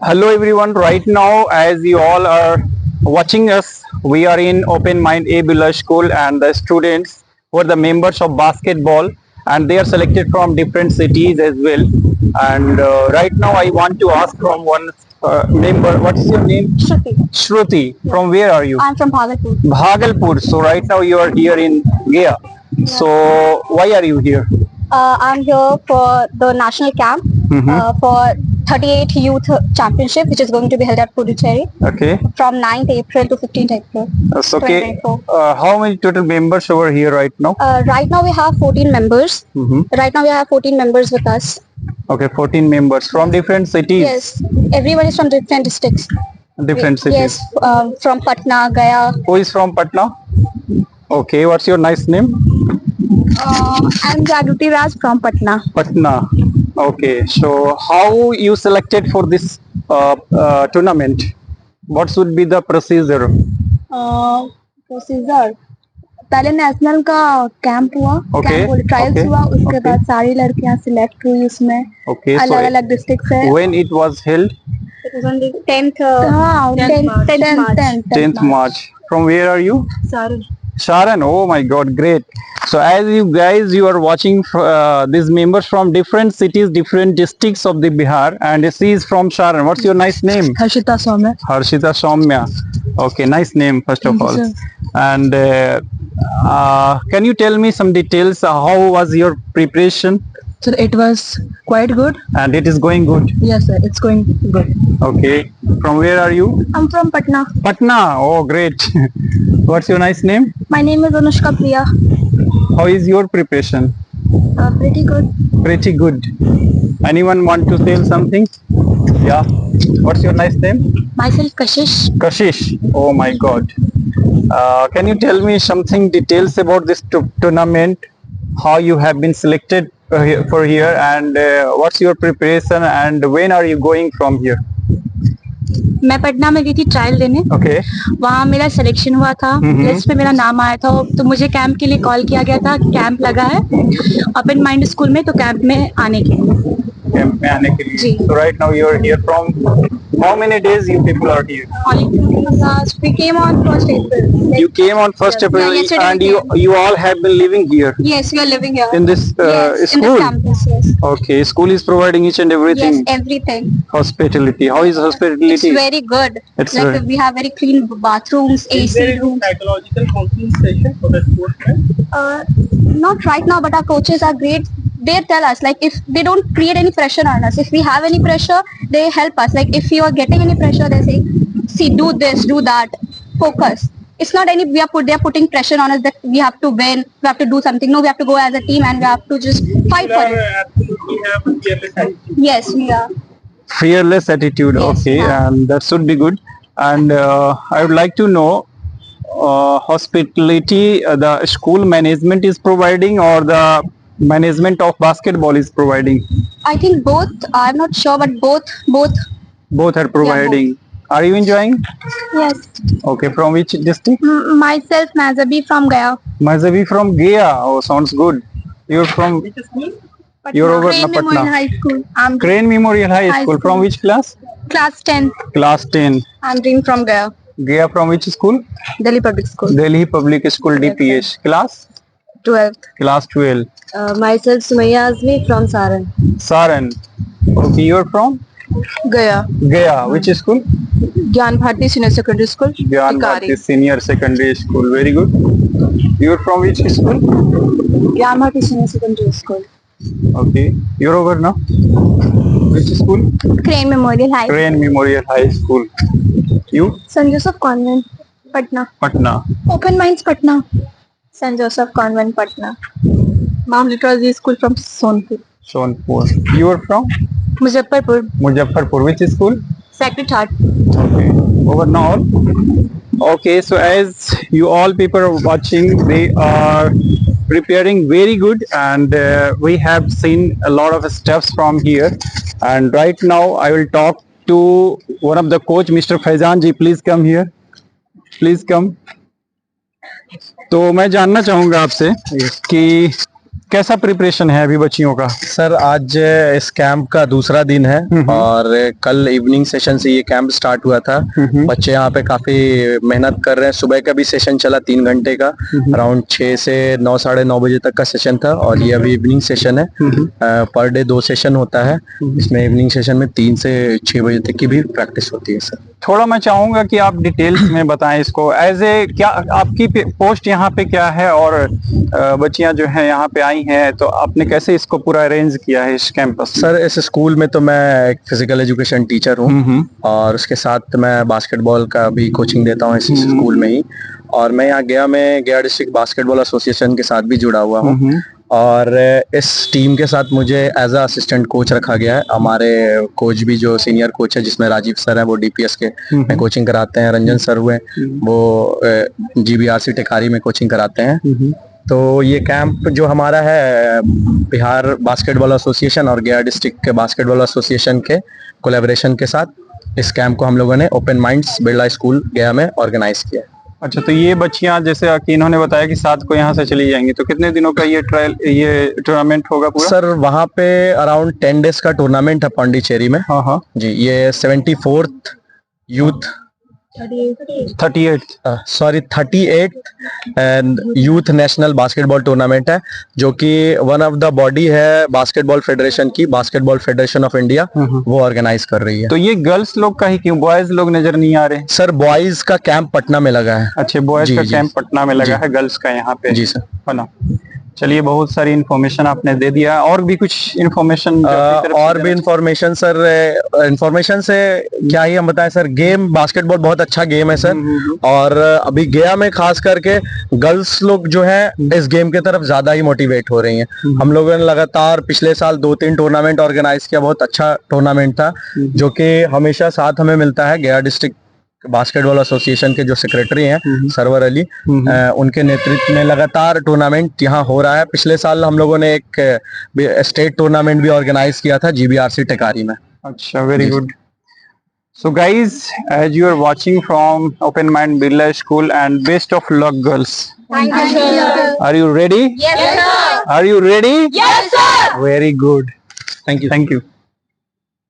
Hello everyone, right now as you all are watching us, we are in Open Mind A Bihar School and the students were the members of basketball and they are selected from different cities as well. And right now I want to ask from one member, what is your name? Shruti. Shruti, from where are you? I'm from Bhagalpur. Bhagalpur, so right now you are here in Gaya. So why are you here? I'm here for the national camp for 38 Youth Championship, which is going to be held at Puducherry Okay. from 9th April to 15th April. That's okay. 2024. How many total members over here right now? Right now we have 14 members. Right now we have 14 members with us. Okay, 14 members from different cities. Yes, everyone is from different districts. Different cities. Yes, from Patna, Gaya. Who is from Patna? Okay, what's your nice name? I'm Jagruti Raj from Patna. Patna. Okay, so how you selected for this tournament? What should be the procedure? Procedure पहले national का camp हुआ, Okay, trials okay, हुआ, उसके okay. बाद सारी लड़कियां select हुई उसमें. Okay, अलग so अलग डिस्ट्रिक्ट से. when it was held? 10th हाँ 10th March. From where are you? सारे. Sharan, oh my God, great. So as you are watching these members from different cities, different districts of the Bihar, and she is from Sharan. What's your nice name? Harshita Saumya. Harshita Soumya. Okay, nice name first of all. And can you tell me some details? How was your preparation? So it was quite good. And it is going good. Yes sir, it's going good. Okay. From where are you? I'm from Patna. Patna. Oh, great. What's your nice name? My name is Anushka Priya. How is your preparation? Pretty good. Pretty good. Anyone want to tell something? Yeah. What's your nice name? Myself Kashish. Kashish. Oh my God. Can you tell me something details about this tournament? How you have been selected for here, and what's your preparation, and when are you going from here? मैं पटना में गई थी trial देने. Okay. वहाँ मेरा selection हुआ था, list पे मेरा नाम आया था, तो मुझे कैंप के लिए कॉल किया गया था. कैंप लगा है ओपन माइंड स्कूल में, तो कैंप में आने के लिए. Camp में आने के लिए. जी. So right now you are here from how many days you people are here? We came on 1st April. You came on 1st April, Yeah, yesterday and we you all have been living here Yes, we are living here. in this Yes, in school. this campus, yes. Okay, school is providing each and everything. Yes, everything. Hospitality. How is It's hospitality? very good. It's like very- we have very clean bathrooms, AC rooms. Psychological counseling session for the sportsmen? Not right now, but our coaches are great. They tell us like if they don't create any pressure on us. If we have any pressure, they help us. Like if you are getting any pressure, they say, "See, do this, do that, focus." It's not any they are putting pressure on us that we have to win, we have to do something. No, we have to go as a team and we have to just fight for it. Absolutely have a fearless attitude. Yes, we are. Fearless attitude. Yes, Okay, yeah. and that should be good. And I would like to know hospitality the school management is providing or the management of basketball is providing. I think both. I'm not sure, but both. Both are providing. Are you enjoying? Yes. Okay, from which district? Myself, Mazabi from Gaya. Mazabi from Gaya. Oh, sounds good. You're from. Which school? You're over Crane Memorial Patna. High School. I'm Crane Memorial High High School. School. From which class? class 10. Class 10. I'm doing from Gaya. Gaya from which school? Delhi Public School. Delhi Public School DPH. Class? 12th. Class 12. Myself, Sumaya Azmi from Saran. Saran. Okay, you're from? Gaya. Gaya. Which school? Gyan Bharti Senior Secondary School. Gyan Bharti Senior Secondary School. Very good. You're from which school? Gyan Bharti Senior Secondary School. Okay. You're over now? Which school? Crane Memorial High. Crane Memorial High School. You? St. Joseph Convent, Patna. Patna. Open Minds, Patna. St. Joseph Convent, Patna. Mount Literacy School from Sonpur. Sonpur. You are from? Muzaffarpur. Muzaffarpur. Which school? Sacred Heart. Okay. Over now. Okay, so as you all people are watching, they are preparing very good, and we have seen a lot of steps from here. And right now I will talk to one of the coach, Mr. Faizan ji. Please come here. Please come. तो मैं जानना चाहूंगा आपसे कि कैसा preparation है अभी बच्चियों का? सर आज इस कैंप का दूसरा दिन है और कल इवनिंग सेशन से ये कैंप स्टार्ट हुआ था। बच्चे यहाँ पे काफी मेहनत कर रहे हैं। सुबह का भी सेशन चला 3 घंटे का, अराउंड 6 से 9 साढ़े 9 बजे तक का सेशन था और ये अभी इवनिंग सेशन है। पर डे 2 सेशन होता है। इसमें इवनिंग सेशन में 3 से 6 बजे तक की भी प्रैक्टिस होती है सर। थोड़ा मैं चाहूंगा कि आप डिटेल्स में बताएं इसको, एज ए क्या आपकी पोस्ट यहाँ पे क्या है और बच्चियां जो है यहाँ पे आई हैं, तो आपने कैसे इसको पूरा अरेंज किया है इस कैंपस? सर इस स्कूल में तो मैं एक फिजिकल एजुकेशन टीचर हूँ और उसके साथ मैं बास्केटबॉल का भी कोचिंग देता हूँ इसी स्कूल में ही। और मैं यहाँ गया डिस्ट्रिक्ट बास्केटबॉल एसोसिएशन के साथ भी जुड़ा हुआ हूँ और इस टीम के साथ मुझे एज अ असिस्टेंट कोच रखा गया है। हमारे कोच भी जो सीनियर कोच है जिसमें राजीव सर हैं, वो डीपीएस के में कोचिंग कराते हैं। रंजन सर हुए, वो जीबीआरसी टेकारी में कोचिंग कराते हैं। तो ये कैंप जो हमारा है बिहार बास्केटबॉल एसोसिएशन और गया डिस्ट्रिक्ट के बास्केटबॉल एसोसिएशन के कोलैबोरेशन के साथ इस कैंप को हम लोगों ने ओपन माइंड्स बिरला स्कूल गया में ऑर्गेनाइज किया है। अच्छा, तो ये बच्चियां जैसे कि इन्होंने बताया कि 7 को यहाँ से चली जाएंगी, तो कितने दिनों का ये टूर्नामेंट होगा पूरा? सर वहाँ पे अराउंड 10 डेज का टूर्नामेंट है पांडिचेरी में। हाँ हाँ जी, ये 74th youth 38 and youth national basketball tournament है, जो कि वन ऑफ द बॉडी है बास्केटबॉल फेडरेशन की, बास्केटबॉल फेडरेशन ऑफ इंडिया, वो ऑर्गेनाइज कर रही है। तो ये गर्ल्स लोग का ही क्यों, बॉयज लोग नजर नहीं आ रहे? सर बॉयज का कैंप पटना में लगा है। अच्छा, बॉयज का कैंप पटना में लगा है, गर्ल्स का यहाँ पे। जी सर। है ना। चलिए, बहुत सारी इन्फॉर्मेशन आपने दे दिया। और भी कुछ इन्फॉर्मेशन? और भी इन्फॉर्मेशन सर, इन्फॉर्मेशन से क्या ही हम बताएं सर, गेम बास्केटबॉल बहुत अच्छा गेम है सर। और अभी गया में खास करके गर्ल्स लोग जो है इस गेम के तरफ ज्यादा ही मोटिवेट हो रही हैं। हम लोगों ने लगातार पिछले साल 2-3 टूर्नामेंट ऑर्गेनाइज किया, बहुत अच्छा टूर्नामेंट था, जो कि हमेशा साथ हमें मिलता है गया डिस्ट्रिक्ट बास्केटबॉल एसोसिएशन के जो सेक्रेटरी हैं सरवर अली, उनके नेतृत्व में लगातार टूर्नामेंट यहाँ हो रहा है। पिछले साल हम लोगों ने एक स्टेट टूर्नामेंट भी ऑर्गेनाइज किया था जीबीआरसी टेकारी में। अच्छा, very good. So guys, as you are watching from Open Mind Birla School, and best of luck girls. Thank you, sir. Are you ready? Yes, sir. Are you ready? Yes, sir. Very good. Thank you. Thank you.